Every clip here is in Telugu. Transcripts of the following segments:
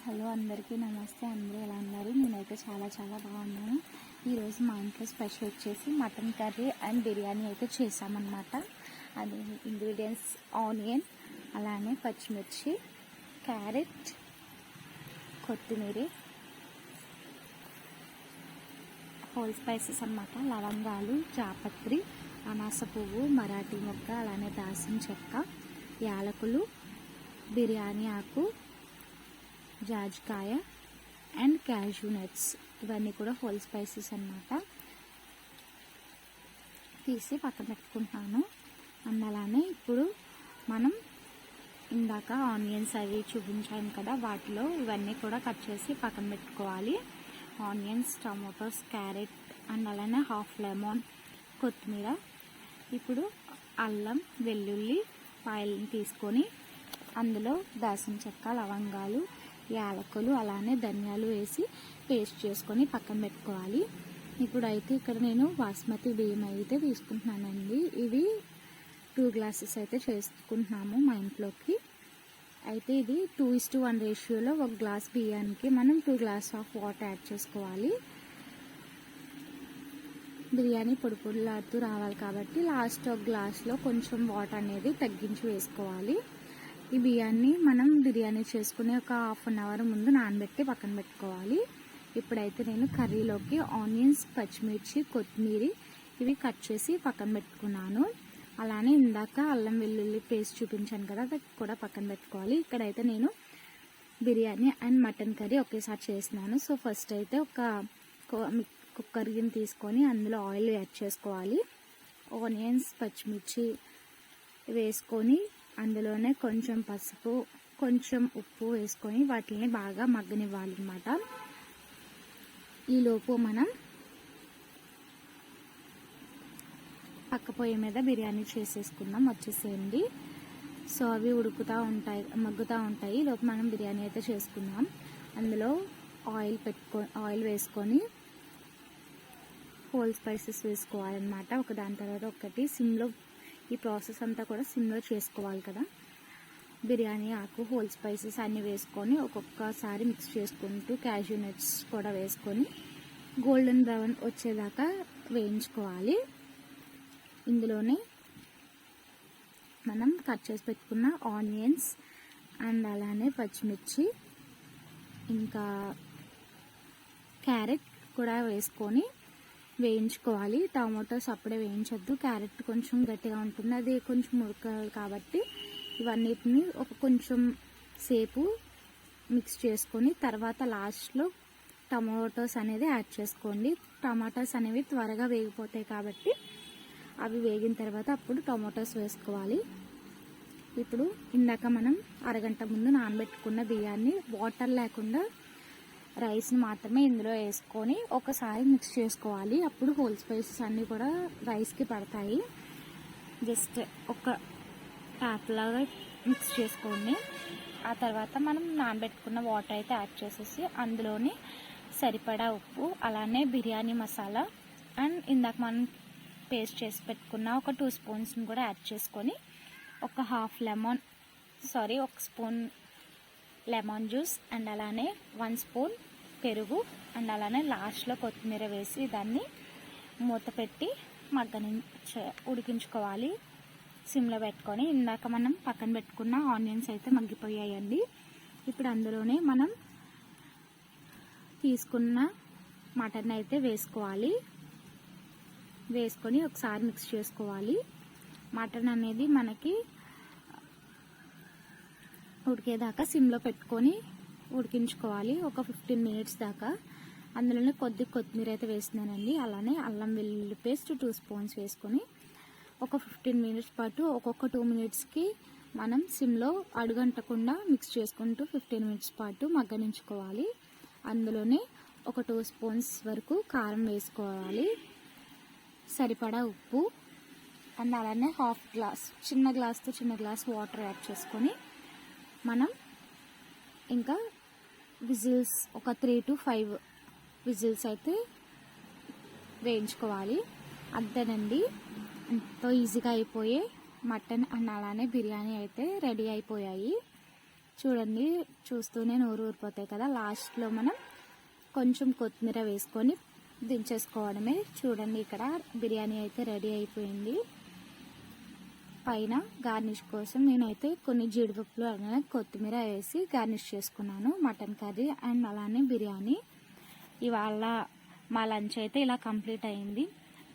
హలో అందరికీ నమస్తే. అందరూ ఎలా ఉన్నారు? నేనైతే చాలా బాగున్నాను. ఈరోజు మా ఇంట్లో స్పెషల్ వచ్చేసి మటన్ కర్రీ అండ్ బిర్యానీ అయితే చేసామన్నమాట. అది ఇంగ్రీడియంట్స్ ఆనియన్, అలానే పచ్చిమిర్చి, క్యారెట్, కొత్తిమీర, హోల్ స్పైసెస్ అన్నమాట. లవంగాలు, జాపత్రి, అనాస పువ్వు, మరాఠీ మొగ్గ, అలానే దాల్చిన చెక్క, యాలకులు, బిర్యానీ ఆకు, జాజికాయ అండ్ క్యాష్యూ నట్స్, ఇవన్నీ కూడా హోల్ స్పైసెస్ అన్నమాట. తీసి పక్కన పెట్టుకుంటున్నాను. అండ్ అలానే ఇప్పుడు మనం ఇందాక ఆనియన్స్ అవి చూపించాను కదా, వాటిలో ఇవన్నీ కూడా కట్ చేసి పక్కన పెట్టుకోవాలి. ఆనియన్స్, టమాటోస్, క్యారెట్ అండ్ అలానే హాఫ్ లెమన్, కొత్తిమీర. ఇప్పుడు అల్లం, వెల్లుల్లి పాయలను తీసుకొని అందులో దాల్చిన చెక్క, లవంగాలు, యాలకులు, అలానే ధనియాలు వేసి పేస్ట్ చేసుకొని పక్కన పెట్టుకోవాలి. ఇప్పుడైతే ఇక్కడ నేను బాస్మతి బియ్యం అయితే తీసుకుంటున్నానండి. ఇవి 2 గ్లాసెస్ అయితే చేసుకుంటున్నాము మా ఇంట్లోకి. అయితే ఇది 2:1 రేషియోలో 1 గ్లాస్ బియ్యానికి మనం 2 గ్లాస్ ఆఫ్ వాటర్ యాడ్ చేసుకోవాలి. బిర్యానీ పొడి పొడిలాడుతూ రావాలి కాబట్టి లాస్ట్ 1 గ్లాస్లో కొంచెం వాటర్ అనేది తగ్గించి వేసుకోవాలి. ఈ బియ్యాన్ని మనం బిర్యానీ చేసుకునే ఒక హాఫ్ అన్ అవర్ ముందు నానబెట్టి పక్కన పెట్టుకోవాలి. ఇప్పుడైతే నేను కర్రీలోకి ఆనియన్స్, పచ్చిమిర్చి, కొత్తిమీర ఇవి కట్ చేసి పక్కన పెట్టుకున్నాను. అలానే ఇందాక అల్లం వెల్లుల్లి పేస్ట్ చూపించాను కదా, అది కూడా పక్కన పెట్టుకోవాలి. ఇక్కడైతే నేను బిర్యానీ అండ్ మటన్ కర్రీ ఒకేసారి చేస్తున్నాను. సో ఫస్ట్ అయితే ఒక కుక్కర్ గిన్నె తీసుకొని అందులో ఆయిల్ యాడ్ చేసుకోవాలి. ఆనియన్స్, పచ్చిమిర్చి వేసుకొని అందులోనే కొంచెం పసుపు, కొంచెం ఉప్పు వేసుకొని వాటిని బాగా మగ్గనివ్వాలన్నమాట. ఈలోపు మనం పక్క పొయ్యి మీద బిర్యానీ చేసేసుకుందాం. వచ్చేసేయండి. సో అవి మగ్గుతూ ఉంటాయి. ఈలోపు మనం బిర్యానీ అయితే చేసుకుందాం. అందులో ఆయిల్ వేసుకొని హోల్ స్పైసెస్ వేసుకోవాలన్నమాట, ఒకదాని తర్వాత ఒకటి. సిమ్లో ఈ ప్రాసెస్ అంతా కూడా సిమ్లో చేసుకోవాలి కదా. బిర్యానీ ఆకు, హోల్ స్పైసెస్ అన్నీ వేసుకొని ఒక్కొక్కసారి మిక్స్ చేసుకుంటూ క్యాష్యూ నట్స్ కూడా వేసుకొని గోల్డెన్ బ్రౌన్ వచ్చేదాకా వేయించుకోవాలి. ఇందులోనే మనం కట్ చేసి పెట్టుకున్న ఆనియన్స్ అండ్ అలానే పచ్చిమిర్చి ఇంకా క్యారెట్ కూడా వేసుకొని వేయించుకోవాలి. టమాటోస్ అప్పుడే వేయించొద్దు, క్యారెట్ కొంచెం గట్టిగా ఉంటుంది, అది కొంచెం ఉడకాలి కాబట్టి ఇవన్నిటిని కొంచెం సేపు మిక్స్ చేసుకొని తర్వాత లాస్ట్లో టమాటోస్ అనేది యాడ్ చేసుకోండి. టమాటోస్ అనేవి త్వరగా వేగిపోతాయి కాబట్టి అవి వేగిన తర్వాత అప్పుడు టమాటోస్ వేసుకోవాలి. ఇప్పుడు ఇందాక మనం అరగంట ముందు నానబెట్టుకున్న బియ్యాన్ని వాటర్ లేకుండా రైస్ని మాత్రమే ఇందులో వేసుకొని ఒకసారి మిక్స్ చేసుకోవాలి. అప్పుడు హోల్ స్పైసెస్ అన్నీ కూడా రైస్కి పడతాయి. జస్ట్ ఒక ట్యాప్ లాగా మిక్స్ చేసుకోండి. ఆ తర్వాత మనం నానబెట్టుకున్న వాటర్ అయితే యాడ్ చేసేసి అందులోని సరిపడా ఉప్పు, అలానే బిర్యానీ మసాలా అండ్ ఇందాక మనం పేస్ట్ చేసి పెట్టుకున్న ఒక 2 స్పూన్స్ని కూడా యాడ్ చేసుకొని ఒక స్పూన్ లెమన్ జ్యూస్ అండ్ అలానే 1 స్పూన్ పెరుగు అండ్ అలానే లాస్ట్లో కొత్తిమీర వేసి దాన్ని మూత పెట్టి ఉడికించుకోవాలి సిమ్లో పెట్టుకొని. ఇందాక మనం పక్కన పెట్టుకున్న ఆనియన్స్ అయితే మగ్గిపోయాయండి. ఇప్పుడు అందులోనే మనం తీసుకున్న మటన్ అయితే వేసుకొని ఒకసారి మిక్స్ చేసుకోవాలి. మటన్ అనేది మనకి ఉడికేదాకా సిమ్లో పెట్టుకొని ఉడికించుకోవాలి ఒక 15 మినిట్స్ దాకా. అందులోనే కొత్తిమీర అయితే వేస్తున్నానండి. అలానే అల్లం వెల్లుల్లి పేస్ట్ 2 స్పూన్స్ వేసుకొని ఒక 15 మినిట్స్ పాటు ఒక్కొక్క 2 మినిట్స్కి మనం సిమ్లో అడుగంటకుండా మిక్స్ చేసుకుంటూ 15 మినిట్స్ పాటు మగ్గనించుకోవాలి. అందులోనే ఒక 2 స్పూన్స్ వరకు కారం వేసుకోవాలి, సరిపడా ఉప్పు అండ్ అలానే చిన్న గ్లాస్ వాటర్ యాడ్ చేసుకొని మనం ఇంకా విజిల్స్ ఒక 3 to 5 విజిల్స్ అయితే వేయించుకోవాలి. అంతేనండి, ఎంతో ఈజీగా అయిపోయే మటన్ అండ్ అలానే బిర్యానీ అయితే రెడీ అయిపోయాయి. చూడండి, చూస్తూనే నోరు ఊరిపోతాయి కదా. లాస్ట్లో మనం కొంచెం కొత్తిమీర వేసుకొని దించేసుకోవడమే. చూడండి, ఇక్కడ బిర్యానీ అయితే రెడీ అయిపోయింది. పైన గార్నిష్ కోసం నేనైతే కొన్ని జీడిపప్పులు అలానే కొత్తిమీర వేసి గార్నిష్ చేసుకున్నాను. మటన్ కర్రీ అండ్ అలానే బిర్యానీ. ఇవాళ మా లంచ్ అయితే ఇలా కంప్లీట్ అయింది.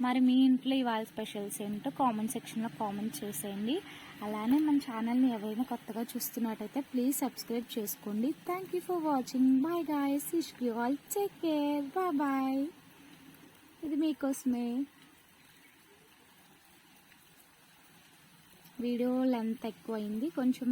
మరి మీ ఇంట్లో ఇవాళ స్పెషల్స్ ఏంటో కామెంట్ సెక్షన్లో కామెంట్ చేసేయండి. అలానే మన ఛానల్ని ఎవరైనా కొత్తగా చూస్తున్నట్టయితే ప్లీజ్ సబ్స్క్రైబ్ చేసుకోండి. Thank you for watching. Bye guys, wish you all take care. Bye. ఇది మీకోసమే. వీడియో లెంత్ ఎక్కువైంది కొంచెం.